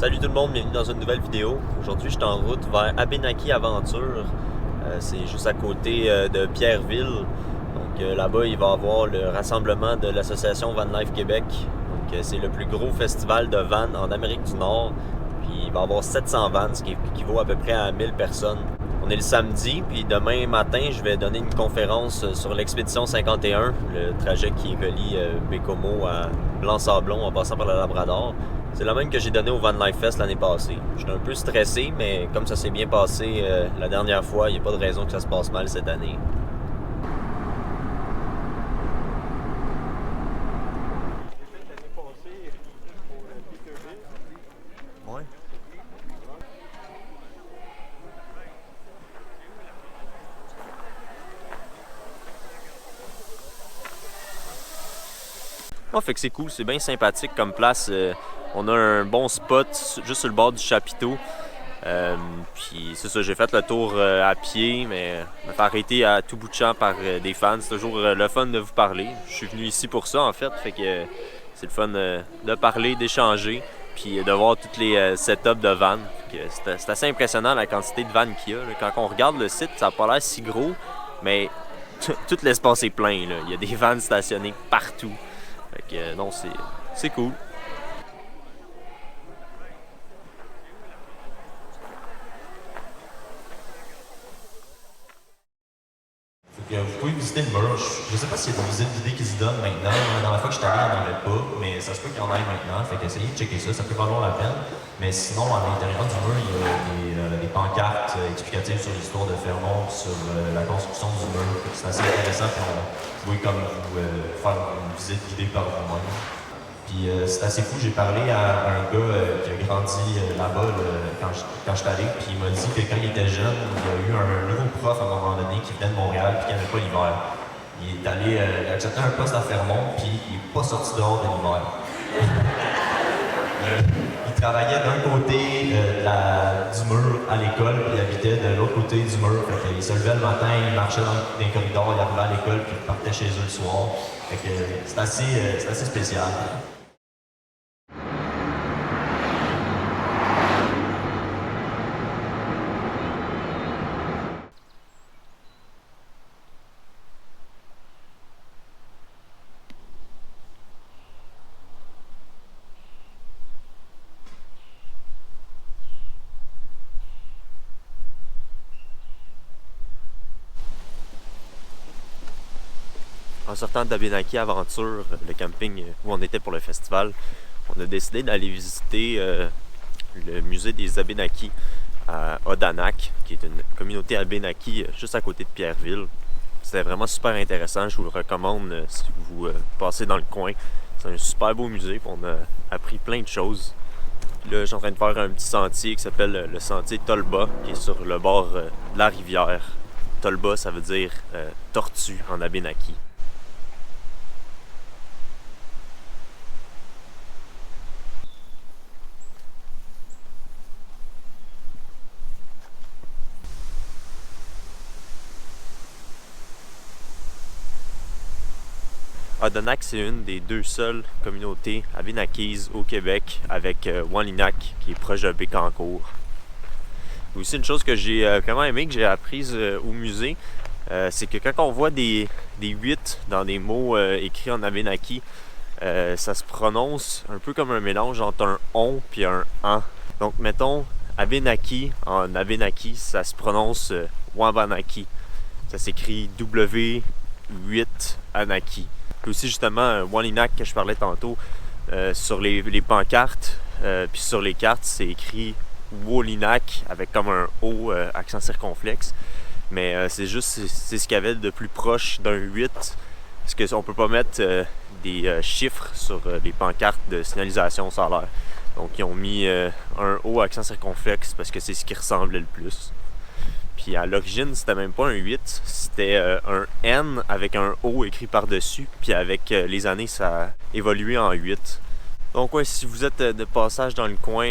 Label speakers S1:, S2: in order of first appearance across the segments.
S1: Salut tout le monde, bienvenue dans une nouvelle vidéo. Aujourd'hui, je suis en route vers Abénaquis Aventure. C'est juste à côté de Pierreville. Donc là-bas, il va y avoir le rassemblement de l'association Van Life Québec. Donc c'est le plus gros festival de van en Amérique du Nord. Puis il va y avoir 700 vannes, ce qui équivaut à peu près à 1000 personnes. On est le samedi, puis demain matin, je vais donner une conférence sur l'expédition 51, le trajet qui relie Bécomo à Blanc-Sablon en passant par le Labrador. C'est la même que j'ai donné au Van Life Fest l'année passée. J'étais un peu stressé, mais comme ça s'est bien passé la dernière fois, il n'y a pas de raison que ça se passe mal cette année. Ouais. Ouais, fait que c'est cool, c'est bien sympathique comme place. On a un bon spot juste sur le bord du chapiteau. Puis c'est ça, j'ai fait le tour à pied, mais me faire arrêter à tout bout de champ par des fans. C'est toujours le fun de vous parler. Je suis venu ici pour ça en fait que c'est le fun de parler, d'échanger, puis de voir tous les setups de vannes. C'est assez impressionnant la quantité de vannes qu'il y a. Là. Quand on regarde le site, ça n'a pas l'air si gros, mais tout l'espace est plein. Là. Il y a des vannes stationnées partout. Fait que non, c'est cool.
S2: Vous pouvez visiter le mur. Je sais pas s'il y a des visites guidées qui se donnent maintenant. Dans la fois que je suis allé, il n'y en avait pas, mais ça se peut qu'il y en ait maintenant. Fait qu'essayez de checker ça, ça peut valoir la peine. Mais sinon, à l'intérieur du mur, il y a des pancartes explicatives sur l'histoire de Fermont, sur la construction du mur. C'est assez intéressant pour vous pouvez comme vous faire une visite guidée par vous-même. Puis c'est assez fou, j'ai parlé à un gars qui a grandi là-bas quand je suis allé, puis il m'a dit que quand il était jeune, il a eu un nouveau prof à un moment donné qui venait de Montréal, puis qui n'avait pas l'hiver. Il est allé, il a accepté un poste à Fermont, puis il n'est pas sorti dehors de l'hiver. Il travaillait d'un côté du mur à l'école, puis il habitait de l'autre côté du mur. Fait qu'il se levait le matin, il marchait dans les corridors, il arrivait à l'école, puis il partait chez eux le soir. Fait que c'est assez spécial.
S1: En sortant d'Abénaquis Aventure, le camping où on était pour le festival, on a décidé d'aller visiter le musée des Abénaquis à Odanak, qui est une communauté Abénaki juste à côté de Pierreville. C'était vraiment super intéressant, je vous le recommande si vous passez dans le coin. C'est un super beau musée, on a appris plein de choses. Puis là, je suis en train de faire un petit sentier qui s'appelle le sentier Tolba, qui est sur le bord de la rivière. Tolba, ça veut dire tortue en Abénaki. Odanak, c'est une des deux seules communautés abénakises au Québec avec Wanlinak, qui est proche de Bécancour. Aussi, une chose que j'ai vraiment aimé, que j'ai apprise au musée, c'est que quand on voit des 8 dans des mots écrits en abénaki, ça se prononce un peu comme un mélange entre un on puis un an. Donc, mettons, Abénaki en abénaki, ça se prononce Wabanaki. Ça s'écrit W8 Anaki. Puis aussi justement Wanlinak que je parlais tantôt sur les pancartes puis sur les cartes c'est écrit Wolinak avec comme un O accent circonflexe, mais c'est juste c'est ce qu'il y avait de plus proche d'un 8 parce qu'on peut pas mettre des chiffres sur les pancartes de signalisation solaire, donc ils ont mis un O accent circonflexe parce que c'est ce qui ressemblait le plus. Puis à l'origine, c'était même pas un 8, c'était un N avec un O écrit par-dessus. Puis avec les années, ça a évolué en 8. Donc ouais, si vous êtes de passage dans le coin,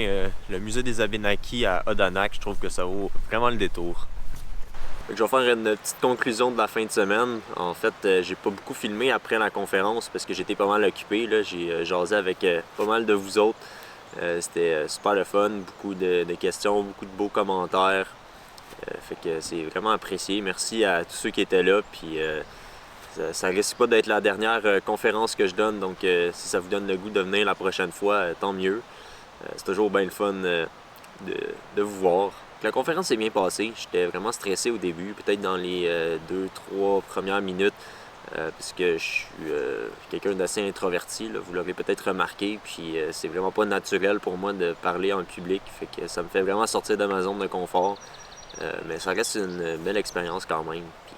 S1: le musée des Abénakis à Odanak, je trouve que ça vaut vraiment le détour. Je vais faire une petite conclusion de la fin de semaine. En fait, j'ai pas beaucoup filmé après la conférence parce que j'étais pas mal occupé. Là. J'ai jasé avec pas mal de vous autres. C'était super le fun, beaucoup de questions, beaucoup de beaux commentaires. Fait que c'est vraiment apprécié. Merci à tous ceux qui étaient là. Puis ça risque pas d'être la dernière conférence que je donne. Donc si ça vous donne le goût de venir la prochaine fois, tant mieux. C'est toujours bien le fun de vous voir. La conférence s'est bien passée. J'étais vraiment stressé au début, peut-être dans les 2-3 premières minutes. Puisque je suis quelqu'un d'assez introverti, là, vous l'aurez peut-être remarqué, puis c'est vraiment pas naturel pour moi de parler en public, fait que ça me fait vraiment sortir de ma zone de confort, mais ça reste une belle expérience quand même, puis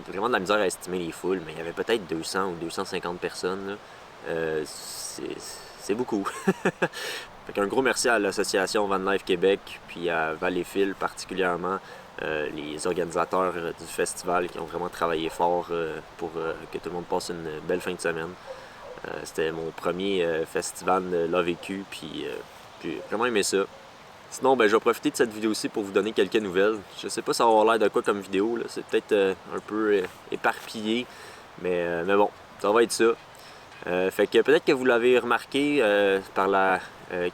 S1: j'ai vraiment de la misère à estimer les foules, mais il y avait peut-être 200 ou 250 personnes, là. C'est beaucoup. Fait qu'un gros merci à l'association Van Life Québec, puis à Valleyfield particulièrement, les organisateurs du festival qui ont vraiment travaillé fort pour que tout le monde passe une belle fin de semaine. C'était mon premier festival de l'AVQ, puis j'ai vraiment aimé ça. Sinon, je vais profiter de cette vidéo-ci pour vous donner quelques nouvelles. Je sais pas si ça va avoir l'air de quoi comme vidéo, là. C'est peut-être un peu éparpillé, mais bon, ça va être ça. Fait que peut-être que vous l'avez remarqué par la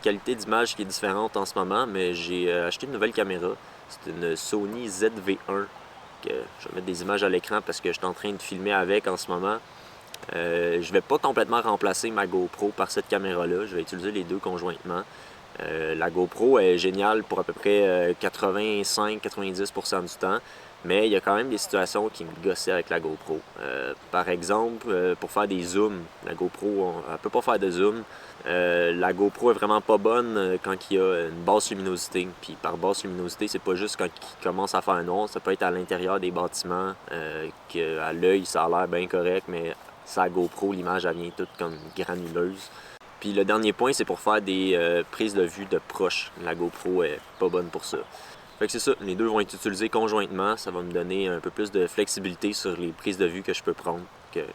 S1: qualité d'image qui est différente en ce moment, mais j'ai acheté une nouvelle caméra. C'est une Sony ZV-1. Que je vais mettre des images à l'écran parce que je suis en train de filmer avec en ce moment. Je vais pas complètement remplacer ma GoPro par cette caméra-là. Je vais utiliser les deux conjointement. La GoPro est géniale pour à peu près 85-90% du temps. Mais il y a quand même des situations qui me gossaient avec la GoPro. Par exemple, pour faire des zooms, la GoPro, elle ne peut pas faire de zoom. La GoPro est vraiment pas bonne quand il y a une basse luminosité. Puis par basse luminosité, c'est pas juste quand il commence à faire noir, ça peut être à l'intérieur des bâtiments, qu'à l'œil ça a l'air bien correct, mais sa GoPro, l'image elle vient toute comme granuleuse. Puis le dernier point, c'est pour faire des prises de vue de proche. La GoPro est pas bonne pour ça. Fait que c'est ça, les deux vont être utilisés conjointement, ça va me donner un peu plus de flexibilité sur les prises de vue que je peux prendre.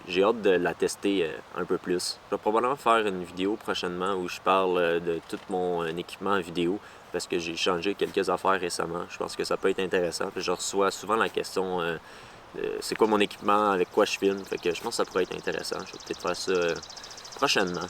S1: J'ai hâte de la tester un peu plus. Je vais probablement faire une vidéo prochainement où je parle de tout mon équipement vidéo parce que j'ai changé quelques affaires récemment. Je pense que ça peut être intéressant. Je reçois souvent la question c'est quoi mon équipement, avec quoi je filme. Fait que je pense que ça pourrait être intéressant. Je vais peut-être faire ça prochainement.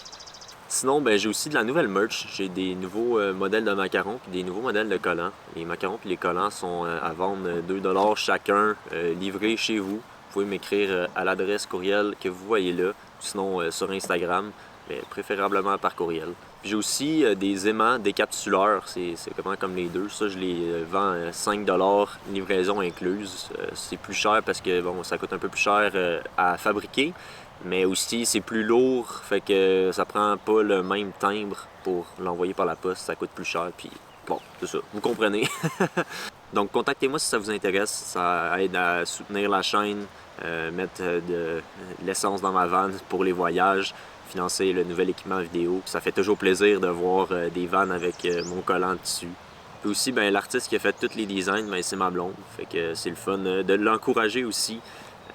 S1: Sinon, j'ai aussi de la nouvelle merch. J'ai des nouveaux modèles de macarons et des nouveaux modèles de collants. Les macarons et les collants sont à vendre 2$ chacun, livrés chez vous. Vous pouvez m'écrire à l'adresse courriel que vous voyez là, sinon sur Instagram, mais préférablement par courriel. J'ai aussi des aimants décapsuleurs, c'est vraiment comme les deux. Ça, je les vends 5$, livraison incluse. C'est plus cher parce que bon, ça coûte un peu plus cher à fabriquer. Mais aussi, c'est plus lourd, fait que ça prend pas le même timbre pour l'envoyer par la poste, ça coûte plus cher, puis bon, c'est ça, vous comprenez. Donc, contactez-moi si ça vous intéresse, ça aide à soutenir la chaîne, mettre de l'essence dans ma vanne pour les voyages, financer le nouvel équipement vidéo. Ça fait toujours plaisir de voir des vannes avec mon collant dessus. Puis aussi, l'artiste qui a fait tous les designs, c'est ma blonde, fait que c'est le fun de l'encourager aussi.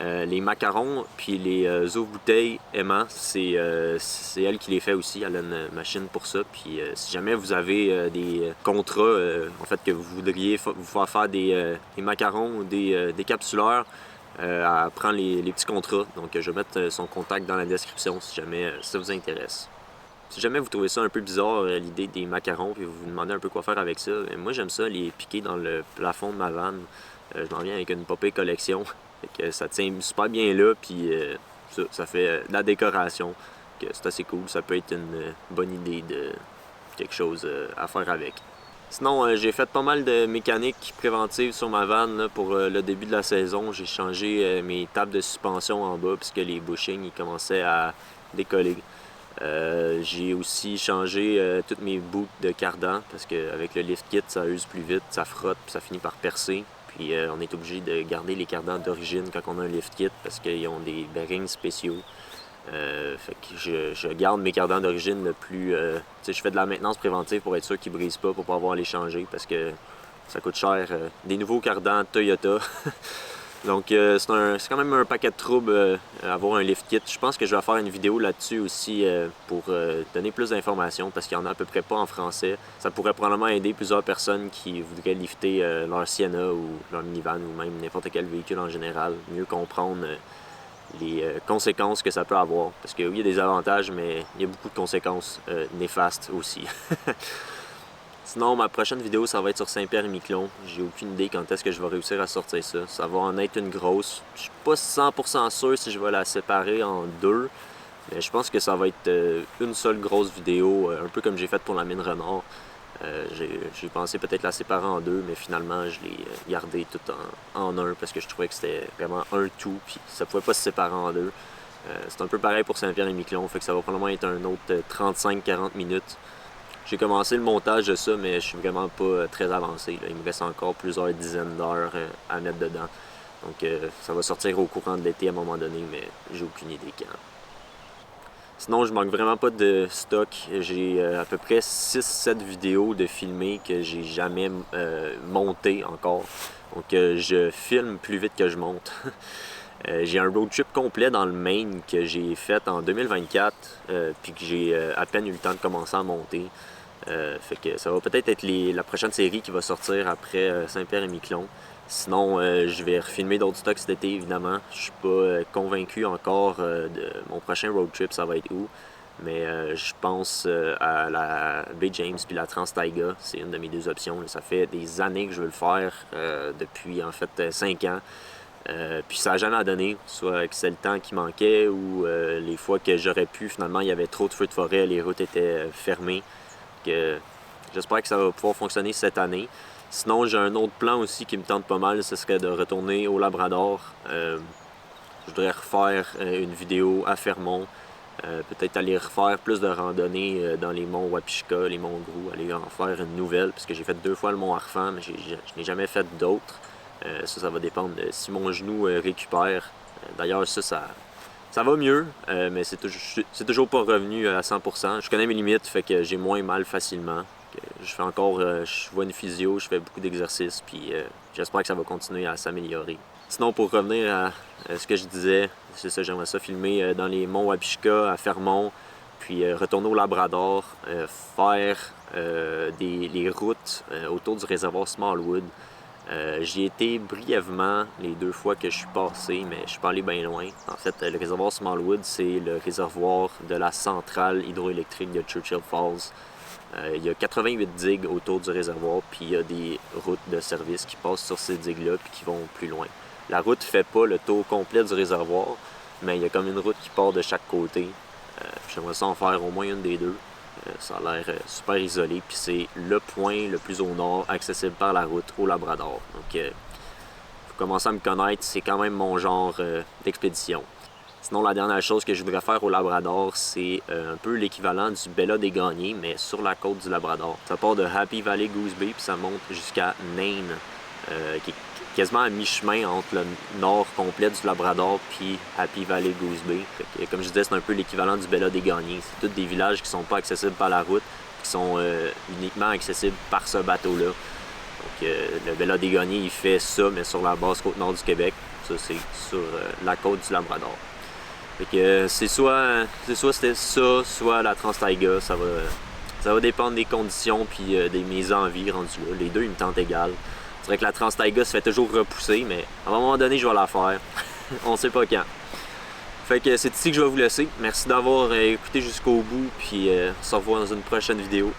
S1: Les macarons puis les ouvres-bouteilles aimants, c'est elle qui les fait aussi. Elle a une machine pour ça. Puis si jamais vous avez des contrats, en fait, que vous voudriez vous faire des macarons ou des capsuleurs, elle prend les petits contrats. Donc je vais mettre son contact dans la description si jamais ça vous intéresse. Si jamais vous trouvez ça un peu bizarre, l'idée des macarons, puis vous vous demandez un peu quoi faire avec ça, moi j'aime ça les piquer dans le plafond de ma vanne. Je m'en viens avec une popée collection. Fait que ça tient super bien là, puis ça fait de la décoration. C'est assez cool, ça peut être une bonne idée de quelque chose à faire avec. Sinon, j'ai fait pas mal de mécanique préventive sur ma vanne là, pour le début de la saison. J'ai changé mes tables de suspension en bas puisque les bushings ils commençaient à décoller. J'ai aussi changé toutes mes bouts de cardan parce qu'avec le lift kit, ça use plus vite, ça frotte, puis ça finit par percer. Puis on est obligé de garder les cardans d'origine quand on a un lift kit parce qu'ils ont des bearings spéciaux. Fait que je garde mes cardans d'origine le plus... je fais de la maintenance préventive pour être sûr qu'ils ne brisent pas pour pas avoir à les changer parce que ça coûte cher. Des nouveaux cardans Toyota. Donc c'est quand même un paquet de troubles avoir un lift kit. Je pense que je vais faire une vidéo là-dessus aussi pour donner plus d'informations parce qu'il n'y en a à peu près pas en français. Ça pourrait probablement aider plusieurs personnes qui voudraient lifter leur Sienna ou leur minivan ou même n'importe quel véhicule en général. Mieux comprendre conséquences que ça peut avoir. Parce que oui, il y a des avantages, mais il y a beaucoup de conséquences néfastes aussi. Sinon, ma prochaine vidéo, ça va être sur Saint-Pierre-et-Miquelon. J'ai aucune idée quand est-ce que je vais réussir à sortir ça. Ça va en être une grosse. Je suis pas 100% sûr si je vais la séparer en deux. Mais je pense que ça va être une seule grosse vidéo, un peu comme j'ai fait pour la mine Renard. J'ai pensé peut-être la séparer en deux, mais finalement je l'ai gardé tout en un parce que je trouvais que c'était vraiment un tout, puis ça pouvait pas se séparer en deux. C'est un peu pareil pour Saint-Pierre-et-Miquelon, fait que ça va probablement être un autre 35-40 minutes. J'ai commencé le montage de ça, mais je suis vraiment pas très avancé, là. Il me reste encore plusieurs dizaines d'heures à mettre dedans. Donc ça va sortir au courant de l'été à un moment donné, mais j'ai aucune idée quand. Sinon, je manque vraiment pas de stock. J'ai à peu près 6-7 vidéos de filmées que j'ai jamais montées encore. Donc je filme plus vite que je monte. J'ai un road trip complet dans le Maine que j'ai fait en 2024, puis que j'ai à peine eu le temps de commencer à monter. Fait que ça va peut-être être la prochaine série qui va sortir après Saint-Pierre-et-Miquelon. Sinon, je vais refilmer d'autres stocks cet été, évidemment. Je suis pas convaincu encore de mon prochain road trip, ça va être où. Mais je pense à la Bay James puis la Trans-Taiga. C'est une de mes deux options. Ça fait des années que je veux le faire, depuis en fait 5 ans. Puis ça n'a jamais donné, soit que c'est le temps qui manquait ou les fois que j'aurais pu, finalement il y avait trop de feux de forêt, les routes étaient fermées. J'espère que ça va pouvoir fonctionner cette année. Sinon, j'ai un autre plan aussi qui me tente pas mal, ce serait de retourner au Labrador. Je voudrais refaire une vidéo à Fermont, peut-être aller refaire plus de randonnées dans les monts Wapishka, les monts Grou, aller en faire une nouvelle, parce que j'ai fait 2 fois le mont Arfan, mais je n'ai jamais fait d'autres. Ça va dépendre de si mon genou récupère. D'ailleurs, ça va mieux, mais c'est toujours pas revenu à 100%. Je connais mes limites, fait que j'ai moins mal facilement. Je fais encore, je vois une physio, je fais beaucoup d'exercices, puis j'espère que ça va continuer à s'améliorer. Sinon, pour revenir à ce que je disais, c'est ça, j'aimerais ça filmer dans les monts Wapishka, à Fermont, puis retourner au Labrador, faire les routes autour du réservoir Smallwood. J'y ai été brièvement les 2 fois que je suis passé, mais je suis pas allé bien loin. En fait, le réservoir Smallwood, c'est le réservoir de la centrale hydroélectrique de Churchill Falls. Il y a 88 digues autour du réservoir, puis il y a des routes de service qui passent sur ces digues-là puis qui vont plus loin. La route fait pas le tour complet du réservoir, mais il y a comme une route qui part de chaque côté. J'aimerais ça en faire au moins une des deux. Ça a l'air super isolé, puis c'est le point le plus au nord accessible par la route au Labrador. Donc, faut commencer à me connaître, c'est quand même mon genre d'expédition. Sinon, la dernière chose que je voudrais faire au Labrador, c'est un peu l'équivalent du Bella des Gagnés, mais sur la côte du Labrador. Ça part de Happy Valley Goose Bay, puis ça monte jusqu'à Nain, qui est quasiment à mi-chemin entre le nord complet du Labrador puis Happy Valley Goose Bay. Fait que, comme je disais, c'est un peu l'équivalent du Bella des Gagnés. C'est tous des villages qui sont pas accessibles par la route, qui sont uniquement accessibles par ce bateau-là. Donc, le Bella des Gagnés, il fait ça, mais sur la basse côte nord du Québec. Ça, c'est sur la côte du Labrador. Fait que c'est soit c'était ça, soit la Trans-Taiga. Ça va dépendre des conditions puis de mes envies rendues là. Les deux, ils me tentent égal. C'est vrai que la Trans-Taiga se fait toujours repousser, mais à un moment donné, je vais la faire. On sait pas quand. Fait que c'est ici que je vais vous laisser. Merci d'avoir écouté jusqu'au bout, puis on se revoit dans une prochaine vidéo.